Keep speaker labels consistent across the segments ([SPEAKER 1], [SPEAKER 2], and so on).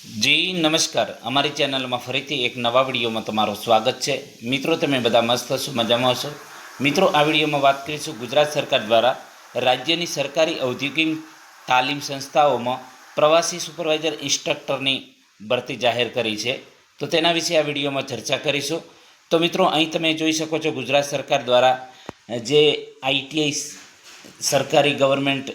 [SPEAKER 1] જી નમસ્કાર, અમારી ચેનલમાં ફરીથી એક નવા વિડીયોમાં તમારું સ્વાગત છે। મિત્રો, તમે બધા મસ્ત હશો, મજામાં હશો। મિત્રો, આ વિડીયોમાં વાત કરીશું ગુજરાત સરકાર દ્વારા રાજ્યની સરકારી ઔદ્યોગિક તાલીમ સંસ્થાઓમાં પ્રવાસી સુપરવાઇઝર ઇન્સ્ટ્રક્ટરની ભરતી જાહેર કરી છે, તો તેના વિશે આ વિડીયોમાં ચર્ચા કરીશું। તો મિત્રો, અહીં તમે જોઈ શકો છો ગુજરાત સરકાર દ્વારા જે આઈટીઆઈ સરકારી ગવર્મેન્ટ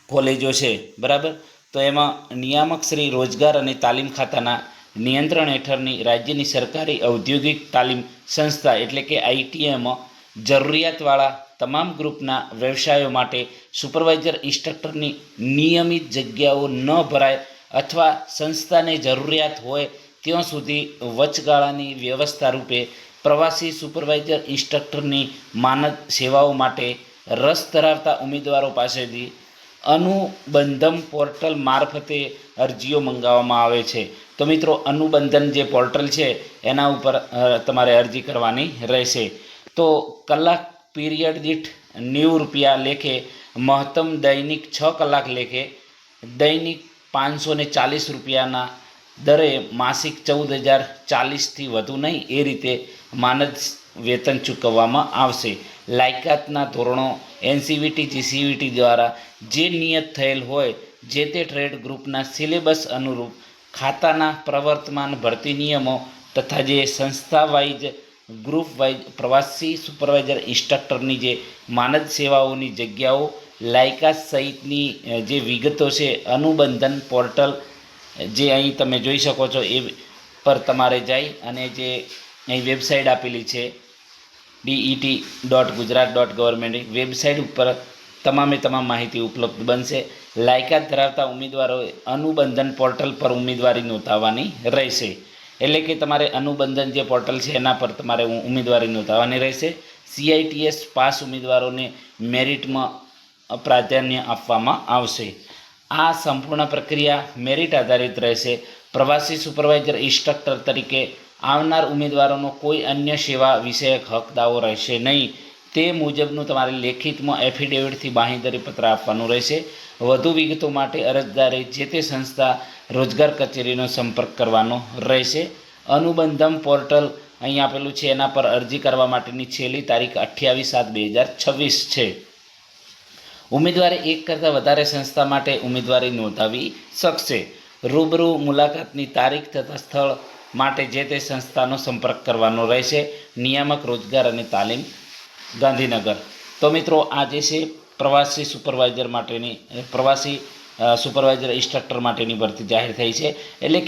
[SPEAKER 1] કોલેજો છે, બરાબર, તો એમાં નિયામક શ્રી રોજગાર અને તાલીમ ખાતાના નિયંત્રણ હેઠળની રાજ્યની સરકારી ઔદ્યોગિક તાલીમ સંસ્થા એટલે કે આઈટીઆઈમાં જરૂરિયાતવાળા તમામ ગ્રુપના વ્યવસાયો માટે સુપરવાઇઝર ઇન્સ્ટ્રક્ટરની નિયમિત જગ્યાઓ ન ભરાય અથવા સંસ્થાને જરૂરિયાત હોય ત્યાં સુધી વચગાળાની વ્યવસ્થા રૂપે પ્રવાસી સુપરવાઇઝર ઇન્સ્ટ્રક્ટરની માનદ સેવાઓ માટે રસ ધરાવતા ઉમેદવારો પાસેથી અનુબંધમ પોર્ટલ મારફતે અરજીઓ મંગાવવામાં આવે છે। તો મિત્રો, અનુબંધન જે પોર્ટલ છે એના ઉપર તમારે અરજી કરવાની રહેશે। તો કલાક પીરિયડ દીઠ 90 રૂપિયા લેખે, મહત્તમ દૈનિક 6 કલાક લેખે, દૈનિક 540 રૂપિયાના દરે માસિક 14,040થી વધુ નહીં એ રીતે માનદ વેતન ચૂકવવામાં આવશે। લાયકાતના ધોરણો એનસીવીટી જીસીવીટી દ્વારા જે નિયત થયેલ હોય જે તે ટ્રેડ ગ્રુપના સિલેબસ અનુરૂપ ખાતાના પ્રવર્તમાન ભરતી નિયમો તથા જે સંસ્થા વાઇઝ ગ્રુપ વાઇઝ પ્રવાસી સુપરવાઇઝર ઇન્સ્ટ્રક્ટરની જે માનદ સેવાઓની જગ્યાઓ લાયકાત સહિતની જે વિગતો છે અનુબંધન પોર્ટલ જે અહીં તમે જોઈ શકો છો એ પર તમારે જઈ અને જે અહીં વેબસાઇટ આપેલી છે det.gujarat.government વેબસાઇટ ઉપર તમામે તમામ માહિતી ઉપલબ્ધ બનશે। લાયકાત ધરાવતા ઉમેદવારોએ અનુબંધન પોર્ટલ પર ઉમેદવારી નોંધાવવાની રહેશે। એટલે કે તમારે અનુબંધન જે પોર્ટલ છે એના પર તમારે ઉમેદવારી નોંધાવવાની રહેશે। સીઆઈટીએસ પાસ ઉમેદવારોને મેરિટમાં પ્રાધાન્ય આપવામાં આવશે। આ સંપૂર્ણ પ્રક્રિયા મેરિટ આધારિત રહેશે। પ્રવાસી સુપરવાઇઝર ઇન્સ્ટ્રક્ટર તરીકે આવનાર ઉમેદવારોનો કોઈ અન્ય સેવા વિષયક હક દાવો રહેશે નહીં। તે મુજબનું તમારે લેખિતમાં એફિડેવિટથી બાંહેધરી પત્ર આપવાનું રહેશે। વધુ વિગતો માટે અરજદારે જે તે સંસ્થા રોજગાર કચેરીનો સંપર્ક કરવાનો રહેશે। અનુબંધમ પોર્ટલ અહીં આપેલું છે એના પર અરજી કરવા માટેની છેલ્લી તારીખ 28/7/2026 છે। ઉમેદવારે એક કરતાં વધારે સંસ્થા માટે ઉમેદવારી નોંધાવી શકશે। રૂબરૂ મુલાકાતની તારીખ તથા સ્થળ માટે જે તે સંસ્થાનો સંપર્ક કરવાનો રહેશે। નિયામક રોજગાર અને તાલીમ, ગાંધીનગર। તો મિત્રો, આ જે છે પ્રવાસી સુપરવાઇઝર માટેની પ્રવાસી સુપરવાઇઝર ઇન્સ્ટ્રક્ટર માટેની ભરતી જાહેર થઈ છે। એટલે કે